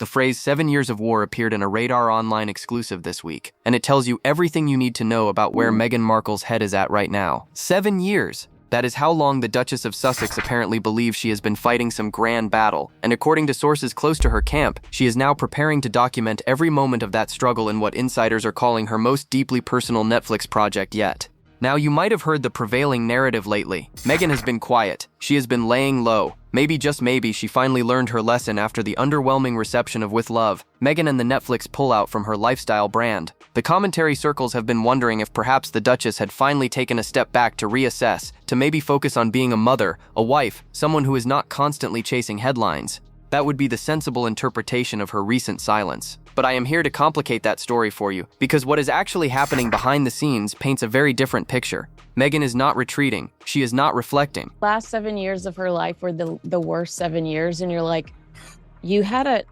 The phrase 7 years of war appeared in a Radar Online exclusive this week, and it tells you everything you need to know about where Meghan Markle's head is at right now. 7 years! That is how long the Duchess of Sussex apparently believes she has been fighting some grand battle, and according to sources close to her camp, she is now preparing to document every moment of that struggle in what insiders are calling her most deeply personal Netflix project yet. Now, you might have heard the prevailing narrative lately. Meghan has been quiet. She has been laying low. Maybe, just maybe, she finally learned her lesson after the underwhelming reception of With Love, Meghan and the Netflix pullout from her lifestyle brand. The commentary circles have been wondering if perhaps the Duchess had finally taken a step back to reassess, to maybe focus on being a mother, a wife, someone who is not constantly chasing headlines. That would be the sensible interpretation of her recent silence. But I am here to complicate that story for you, because what is actually happening behind the scenes paints a very different picture. Meghan is not retreating. She is not reflecting. Last 7 years of her life were the worst 7 years, and you're like, you had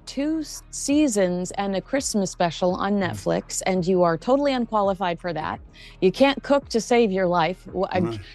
2 seasons and a Christmas special on Netflix, and you are totally unqualified for that. You can't cook to save your life.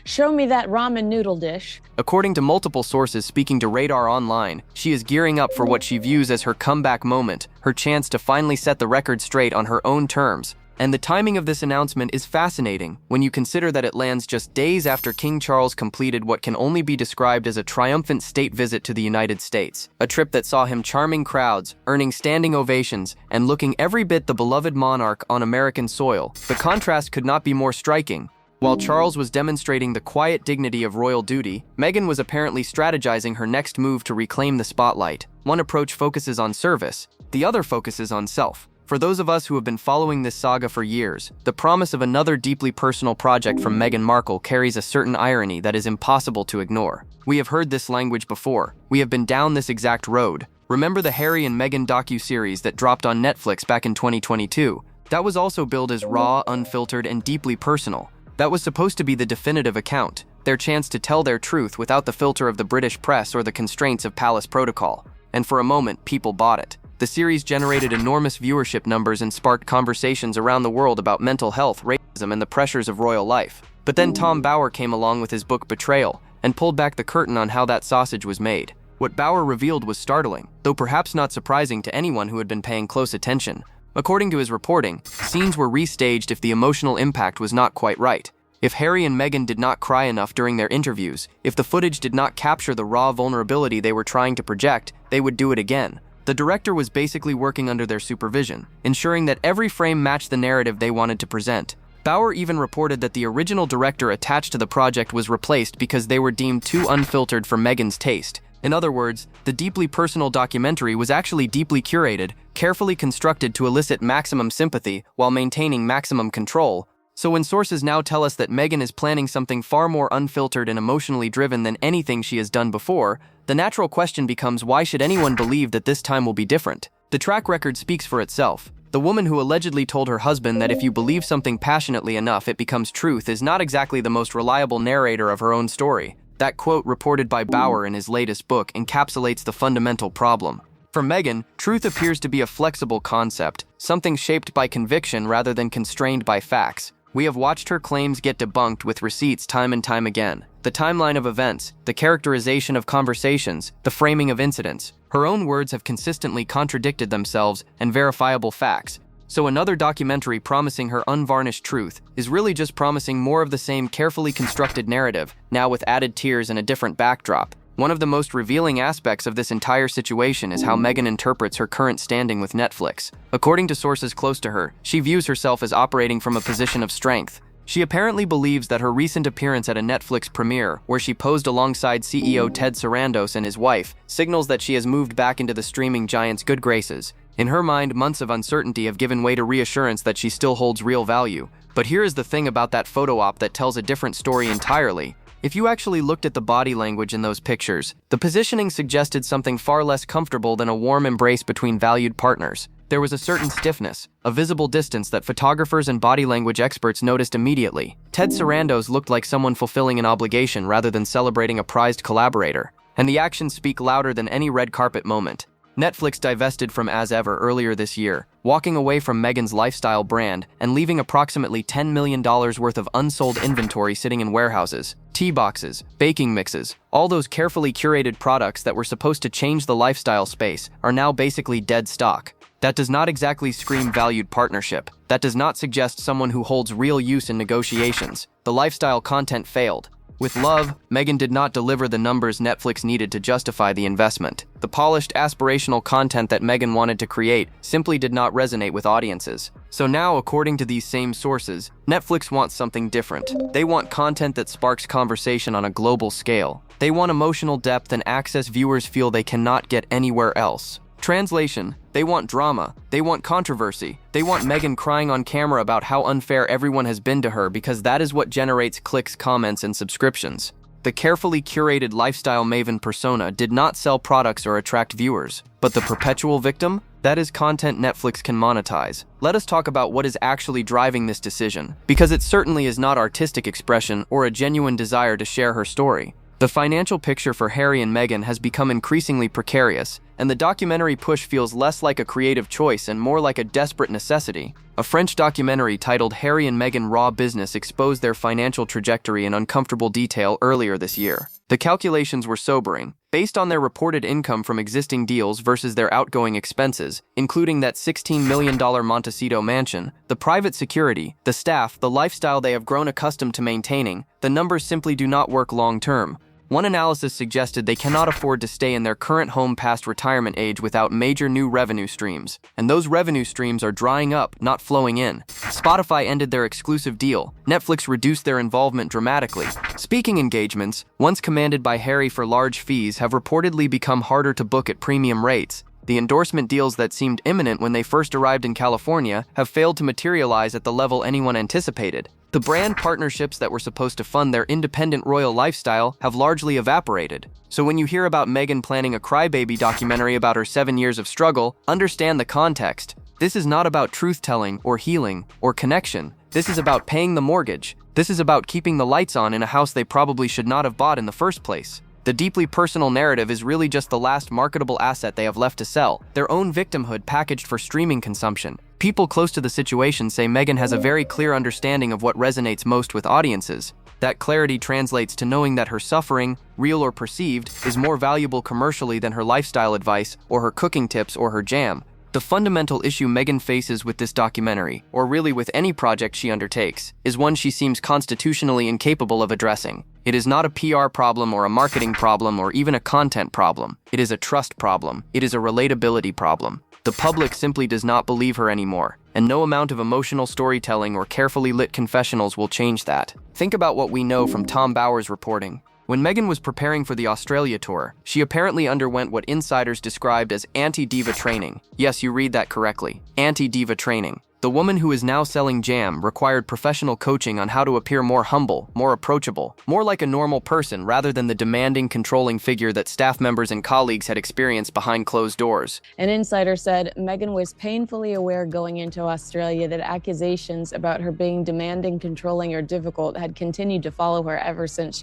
Show me that ramen noodle dish. According to multiple sources speaking to Radar Online, she is gearing up for what she views as her comeback moment, her chance to finally set the record straight on her own terms. And the timing of this announcement is fascinating when you consider that it lands just days after King Charles completed what can only be described as a triumphant state visit to the United States, a trip that saw him charming crowds, earning standing ovations, and looking every bit the beloved monarch on American soil. The contrast could not be more striking. While Charles was demonstrating the quiet dignity of royal duty, Meghan was apparently strategizing her next move to reclaim the spotlight. One approach focuses on service, the other focuses on self. For those of us who have been following this saga for years, the promise of another deeply personal project from Meghan Markle carries a certain irony that is impossible to ignore. We have heard this language before. We have been down this exact road. Remember the Harry and Meghan docuseries that dropped on Netflix back in 2022? That was also billed as raw, unfiltered, and deeply personal. That was supposed to be the definitive account, their chance to tell their truth without the filter of the British press or the constraints of palace protocol. And for a moment, people bought it. The series generated enormous viewership numbers and sparked conversations around the world about mental health, racism, and the pressures of royal life. But then Tom Bower came along with his book Betrayal and pulled back the curtain on how that sausage was made. What Bower revealed was startling, though perhaps not surprising to anyone who had been paying close attention. According to his reporting, scenes were restaged if the emotional impact was not quite right. If Harry and Meghan did not cry enough during their interviews, if the footage did not capture the raw vulnerability they were trying to project, they would do it again. The director was basically working under their supervision, ensuring that every frame matched the narrative they wanted to present. Bower even reported that the original director attached to the project was replaced because they were deemed too unfiltered for Meghan's taste. In other words, the deeply personal documentary was actually deeply curated, carefully constructed to elicit maximum sympathy while maintaining maximum control. So when sources now tell us that Meghan is planning something far more unfiltered and emotionally driven than anything she has done before, the natural question becomes, why should anyone believe that this time will be different? The track record speaks for itself. The woman who allegedly told her husband that if you believe something passionately enough it becomes truth is not exactly the most reliable narrator of her own story. That quote, reported by Bower in his latest book, encapsulates the fundamental problem. For Meghan, truth appears to be a flexible concept, something shaped by conviction rather than constrained by facts. We have watched her claims get debunked with receipts time and time again. The timeline of events, the characterization of conversations, the framing of incidents. Her own words have consistently contradicted themselves and verifiable facts. So another documentary promising her unvarnished truth is really just promising more of the same carefully constructed narrative, now with added tears and a different backdrop. One of the most revealing aspects of this entire situation is how Meghan interprets her current standing with Netflix. According to sources close to her, she views herself as operating from a position of strength. She apparently believes that her recent appearance at a Netflix premiere, where she posed alongside CEO Ted Sarandos and his wife, signals that she has moved back into the streaming giant's good graces. In her mind, months of uncertainty have given way to reassurance that she still holds real value. But here is the thing about that photo op that tells a different story entirely. If you actually looked at the body language in those pictures, the positioning suggested something far less comfortable than a warm embrace between valued partners. There was a certain stiffness, a visible distance that photographers and body language experts noticed immediately. Ted Sarandos looked like someone fulfilling an obligation rather than celebrating a prized collaborator. And the actions speak louder than any red carpet moment. Netflix divested from As Ever earlier this year, walking away from Meghan's lifestyle brand and leaving approximately $10 million worth of unsold inventory sitting in warehouses. Tea boxes, baking mixes, all those carefully curated products that were supposed to change the lifestyle space are now basically dead stock. That does not exactly scream valued partnership. That does not suggest someone who holds real use in negotiations. The lifestyle content failed. With love, Meghan did not deliver the numbers Netflix needed to justify the investment. The polished, aspirational content that Meghan wanted to create simply did not resonate with audiences. So now, according to these same sources, Netflix wants something different. They want content that sparks conversation on a global scale. They want emotional depth and access viewers feel they cannot get anywhere else. Translation: they want drama, they want controversy, they want Meghan crying on camera about how unfair everyone has been to her because that is what generates clicks, comments, and subscriptions. The carefully curated lifestyle maven persona did not sell products or attract viewers, but the perpetual victim? That is content Netflix can monetize. Let us talk about what is actually driving this decision, because it certainly is not artistic expression or a genuine desire to share her story. The financial picture for Harry and Meghan has become increasingly precarious, and the documentary push feels less like a creative choice and more like a desperate necessity. A French documentary titled Harry and Meghan Raw Business exposed their financial trajectory in uncomfortable detail earlier this year. The calculations were sobering. Based on their reported income from existing deals versus their outgoing expenses, including that $16 million Montecito mansion, the private security, the staff, the lifestyle they have grown accustomed to maintaining, the numbers simply do not work long-term. One analysis suggested they cannot afford to stay in their current home past retirement age without major new revenue streams. And those revenue streams are drying up, not flowing in. Spotify ended their exclusive deal. Netflix reduced their involvement dramatically. Speaking engagements, once commanded by Harry for large fees, have reportedly become harder to book at premium rates. The endorsement deals that seemed imminent when they first arrived in California have failed to materialize at the level anyone anticipated. The brand partnerships that were supposed to fund their independent royal lifestyle have largely evaporated. So when you hear about Meghan planning a crybaby documentary about her 7 years of struggle, understand the context. This is not about truth-telling or healing or connection. This is about paying the mortgage. This is about keeping the lights on in a house they probably should not have bought in the first place. The deeply personal narrative is really just the last marketable asset they have left to sell, their own victimhood packaged for streaming consumption. People close to the situation say Meghan has a very clear understanding of what resonates most with audiences. That clarity translates to knowing that her suffering, real or perceived, is more valuable commercially than her lifestyle advice or her cooking tips or her jam. The fundamental issue Meghan faces with this documentary, or really with any project she undertakes, is one she seems constitutionally incapable of addressing. It is not a PR problem or a marketing problem or even a content problem. It is a trust problem. It is a relatability problem. The public simply does not believe her anymore, and no amount of emotional storytelling or carefully lit confessionals will change that. Think about what we know from Tom Bower's reporting. When Meghan was preparing for the Australia tour, she apparently underwent what insiders described as anti-diva training. Yes, you read that correctly. Anti-diva training. The woman who is now selling jam required professional coaching on how to appear more humble, more approachable, more like a normal person rather than the demanding, controlling figure that staff members and colleagues had experienced behind closed doors. An insider said Meghan was painfully aware going into Australia that accusations about her being demanding, controlling, or difficult had continued to follow her ever since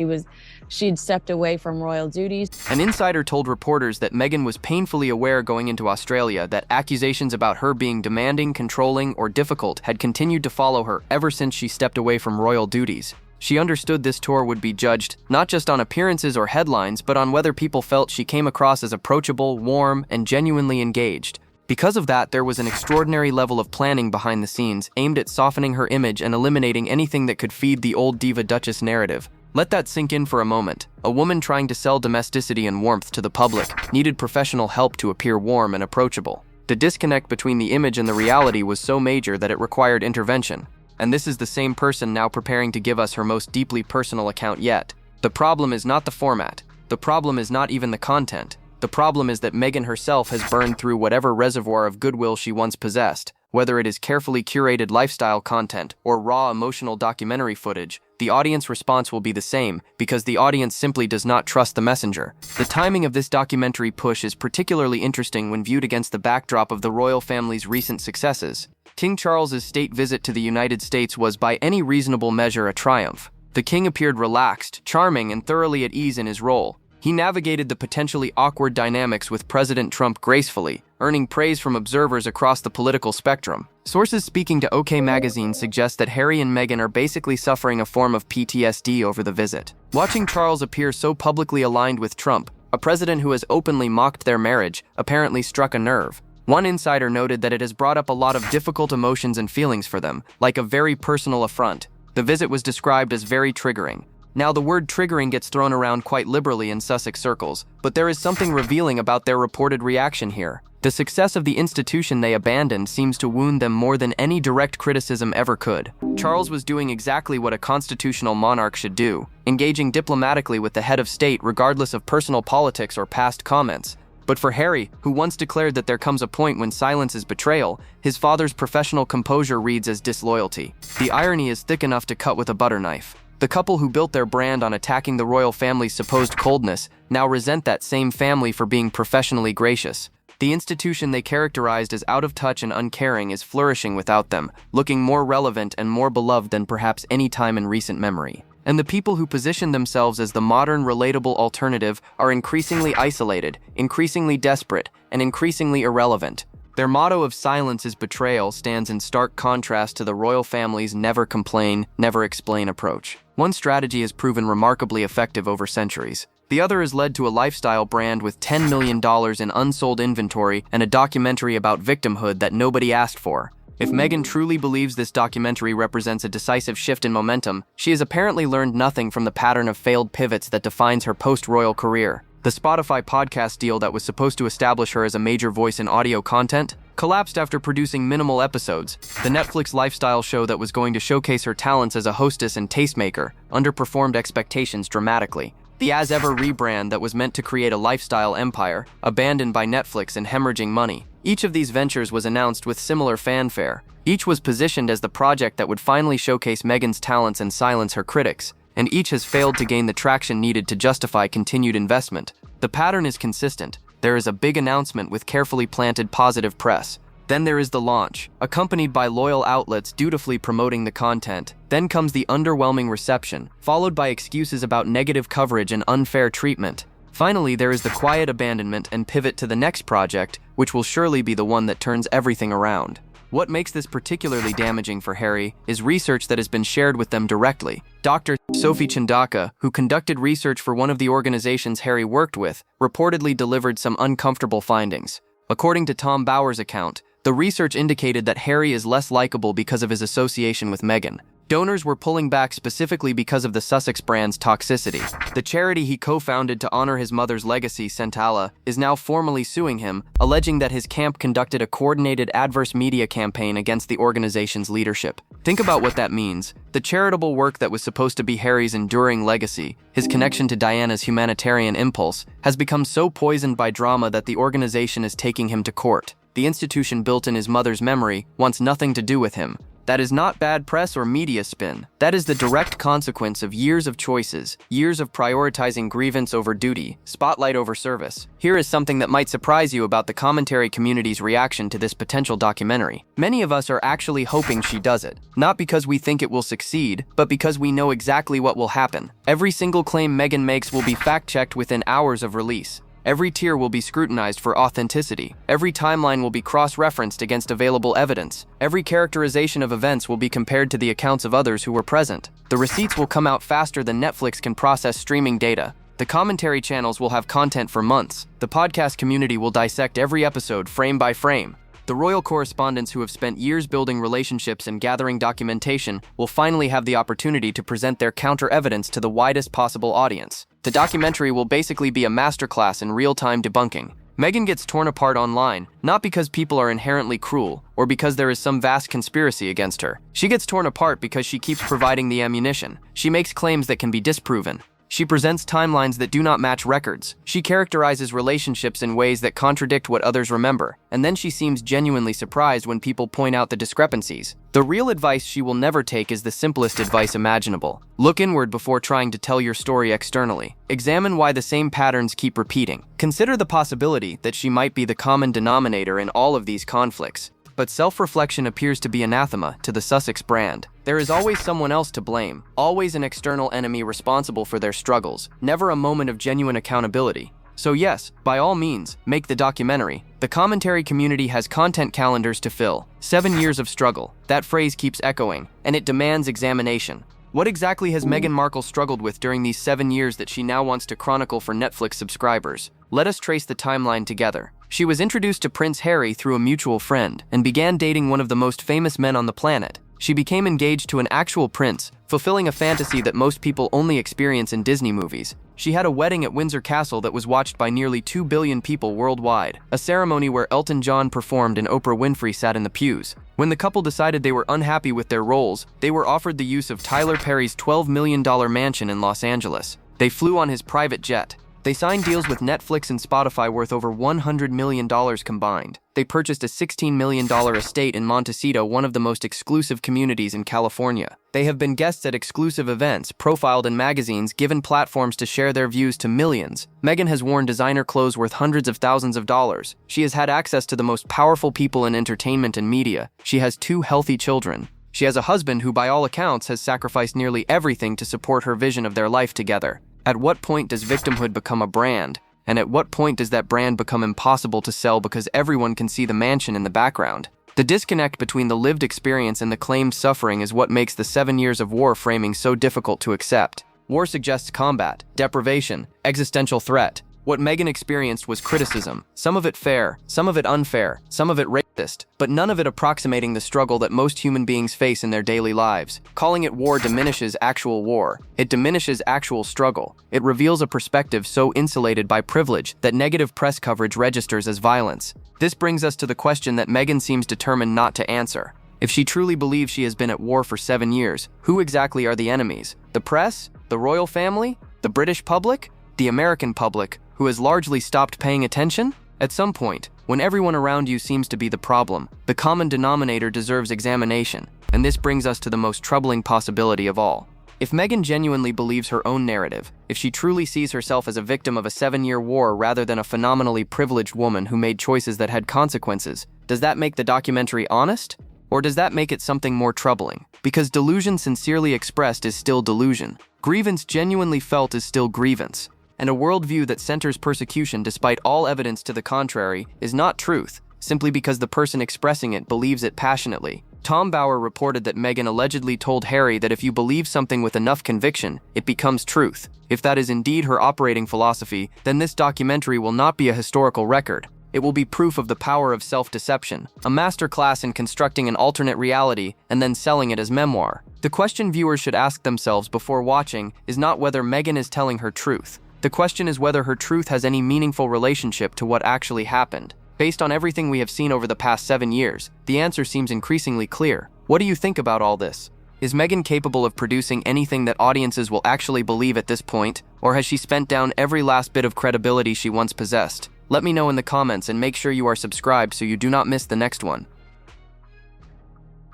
she'd stepped away from royal duties. An insider told reporters that Meghan was painfully aware going into Australia that accusations about her being demanding, controlling, or difficult had continued to follow her ever since she stepped away from royal duties. She understood this tour would be judged not just on appearances or headlines, but on whether people felt she came across as approachable, warm, and genuinely engaged. Because of that, there was an extraordinary level of planning behind the scenes aimed at softening her image and eliminating anything that could feed the old diva duchess narrative. Let that sink in for a moment. A woman trying to sell domesticity and warmth to the public needed professional help to appear warm and approachable. The disconnect between the image and the reality was so major that it required intervention. And this is the same person now preparing to give us her most deeply personal account yet. The problem is not the format. The problem is not even the content. The problem is that Meghan herself has burned through whatever reservoir of goodwill she once possessed. Whether it is carefully curated lifestyle content or raw emotional documentary footage, the audience response will be the same because the audience simply does not trust the messenger. The timing of this documentary push is particularly interesting when viewed against the backdrop of the royal family's recent successes. King Charles's state visit to the United States was by any reasonable measure a triumph. The king appeared relaxed, charming, and thoroughly at ease in his role. He navigated the potentially awkward dynamics with President Trump gracefully, earning praise from observers across the political spectrum. Sources speaking to OK Magazine suggest that Harry and Meghan are basically suffering a form of PTSD over the visit. Watching Charles appear so publicly aligned with Trump, a president who has openly mocked their marriage, apparently struck a nerve. One insider noted that it has brought up a lot of difficult emotions and feelings for them, like a very personal affront. The visit was described as very triggering. Now, the word triggering gets thrown around quite liberally in Sussex circles, but there is something revealing about their reported reaction here. The success of the institution they abandoned seems to wound them more than any direct criticism ever could. Charles was doing exactly what a constitutional monarch should do, engaging diplomatically with the head of state regardless of personal politics or past comments. But for Harry, who once declared that there comes a point when silence is betrayal, his father's professional composure reads as disloyalty. The irony is thick enough to cut with a butter knife. The couple who built their brand on attacking the royal family's supposed coldness now resent that same family for being professionally gracious. The institution they characterized as out of touch and uncaring is flourishing without them, looking more relevant and more beloved than perhaps any time in recent memory. And the people who position themselves as the modern, relatable alternative are increasingly isolated, increasingly desperate, and increasingly irrelevant. Their motto of silence is betrayal stands in stark contrast to the royal family's never complain, never explain approach. One strategy has proven remarkably effective over centuries. The other has led to a lifestyle brand with $10 million in unsold inventory and a documentary about victimhood that nobody asked for. If Meghan truly believes this documentary represents a decisive shift in momentum, she has apparently learned nothing from the pattern of failed pivots that defines her post-royal career. The Spotify podcast deal that was supposed to establish her as a major voice in audio content collapsed after producing minimal episodes. The Netflix lifestyle show that was going to showcase her talents as a hostess and tastemaker underperformed expectations dramatically. The As Ever rebrand that was meant to create a lifestyle empire, abandoned by Netflix and hemorrhaging money. Each of these ventures was announced with similar fanfare. Each was positioned as the project that would finally showcase Meghan's talents and silence her critics, and each has failed to gain the traction needed to justify continued investment. The pattern is consistent. There is a big announcement with carefully planted positive press. Then there is the launch, accompanied by loyal outlets dutifully promoting the content. Then comes the underwhelming reception, followed by excuses about negative coverage and unfair treatment. Finally, there is the quiet abandonment and pivot to the next project, which will surely be the one that turns everything around. What makes this particularly damaging for Harry is research that has been shared with them directly. Dr. Sophie Chandaka, who conducted research for one of the organizations Harry worked with, reportedly delivered some uncomfortable findings. According to Tom Bauer's account, the research indicated that Harry is less likable because of his association with Meghan. Donors were pulling back specifically because of the Sussex brand's toxicity. The charity he co-founded to honor his mother's legacy, Centala, is now formally suing him, alleging that his camp conducted a coordinated adverse media campaign against the organization's leadership. Think about what that means. The charitable work that was supposed to be Harry's enduring legacy, his connection to Diana's humanitarian impulse, has become so poisoned by drama that the organization is taking him to court. The institution built in his mother's memory wants nothing to do with him. That is not bad press or media spin. That is the direct consequence of years of choices, years of prioritizing grievance over duty, spotlight over service. Here is something that might surprise you about the commentary community's reaction to this potential documentary. Many of us are actually hoping she does it. Not because we think it will succeed, but because we know exactly what will happen. Every single claim Meghan makes will be fact-checked within hours of release. Every tier will be scrutinized for authenticity. Every timeline will be cross-referenced against available evidence. Every characterization of events will be compared to the accounts of others who were present. The receipts will come out faster than Netflix can process streaming data. The commentary channels will have content for months. The podcast community will dissect every episode frame by frame. The royal correspondents who have spent years building relationships and gathering documentation will finally have the opportunity to present their counter-evidence to the widest possible audience. The documentary will basically be a masterclass in real-time debunking. Meghan gets torn apart online, not because people are inherently cruel, or because there is some vast conspiracy against her. She gets torn apart because she keeps providing the ammunition. She makes claims that can be disproven. She presents timelines that do not match records. She characterizes relationships in ways that contradict what others remember, and then she seems genuinely surprised when people point out the discrepancies. The real advice she will never take is the simplest advice imaginable. Look inward before trying to tell your story externally. Examine why the same patterns keep repeating. Consider the possibility that she might be the common denominator in all of these conflicts. But self-reflection appears to be anathema to the Sussex brand. There is always someone else to blame, always an external enemy responsible for their struggles, never a moment of genuine accountability. So yes, by all means, make the documentary. The commentary community has content calendars to fill. 7 years of struggle. That phrase keeps echoing, and it demands examination. What exactly has Meghan Markle struggled with during these 7 years that she now wants to chronicle for Netflix subscribers? Let us trace the timeline together. She was introduced to Prince Harry through a mutual friend and began dating one of the most famous men on the planet. She became engaged to an actual prince, fulfilling a fantasy that most people only experience in Disney movies. She had a wedding at Windsor Castle that was watched by nearly 2 billion people worldwide, a ceremony where Elton John performed and Oprah Winfrey sat in the pews. When the couple decided they were unhappy with their roles, they were offered the use of Tyler Perry's $12 million mansion in Los Angeles. They flew on his private jet. They signed deals with Netflix and Spotify worth over $100 million combined. They purchased a $16 million estate in Montecito, one of the most exclusive communities in California. They have been guests at exclusive events, profiled in magazines, given platforms to share their views to millions. Meghan has worn designer clothes worth hundreds of thousands of dollars. She has had access to the most powerful people in entertainment and media. She has 2 healthy children. She has a husband who, by all accounts, has sacrificed nearly everything to support her vision of their life together. At what point does victimhood become a brand? And at what point does that brand become impossible to sell because everyone can see the mansion in the background? The disconnect between the lived experience and the claimed suffering is what makes the 7 years of war framing so difficult to accept. War suggests combat, deprivation, existential threat. What Meghan experienced was criticism, some of it fair, some of it unfair, some of it racist, but none of it approximating the struggle that most human beings face in their daily lives. Calling it war diminishes actual war. It diminishes actual struggle. It reveals a perspective so insulated by privilege that negative press coverage registers as violence. This brings us to the question that Meghan seems determined not to answer. If she truly believes she has been at war for 7 years, who exactly are the enemies? The press? The royal family? The British public? The American public, who has largely stopped paying attention? At some point, when everyone around you seems to be the problem, the common denominator deserves examination, and this brings us to the most troubling possibility of all. If Meghan genuinely believes her own narrative, if she truly sees herself as a victim of a 7-year war rather than a phenomenally privileged woman who made choices that had consequences, does that make the documentary honest? Or does that make it something more troubling? Because delusion sincerely expressed is still delusion. Grievance genuinely felt is still grievance. And a worldview that centers persecution despite all evidence to the contrary is not truth, simply because the person expressing it believes it passionately. Tom Bauer reported that Meghan allegedly told Harry that if you believe something with enough conviction, it becomes truth. If that is indeed her operating philosophy, then this documentary will not be a historical record. It will be proof of the power of self-deception, a masterclass in constructing an alternate reality and then selling it as memoir. The question viewers should ask themselves before watching is not whether Meghan is telling her truth. The question is whether her truth has any meaningful relationship to what actually happened. Based on everything we have seen over the past 7 years, the answer seems increasingly clear. What do you think about all this? Is Meghan capable of producing anything that audiences will actually believe at this point, or has she spent down every last bit of credibility she once possessed? Let me know in the comments and make sure you are subscribed so you do not miss the next one.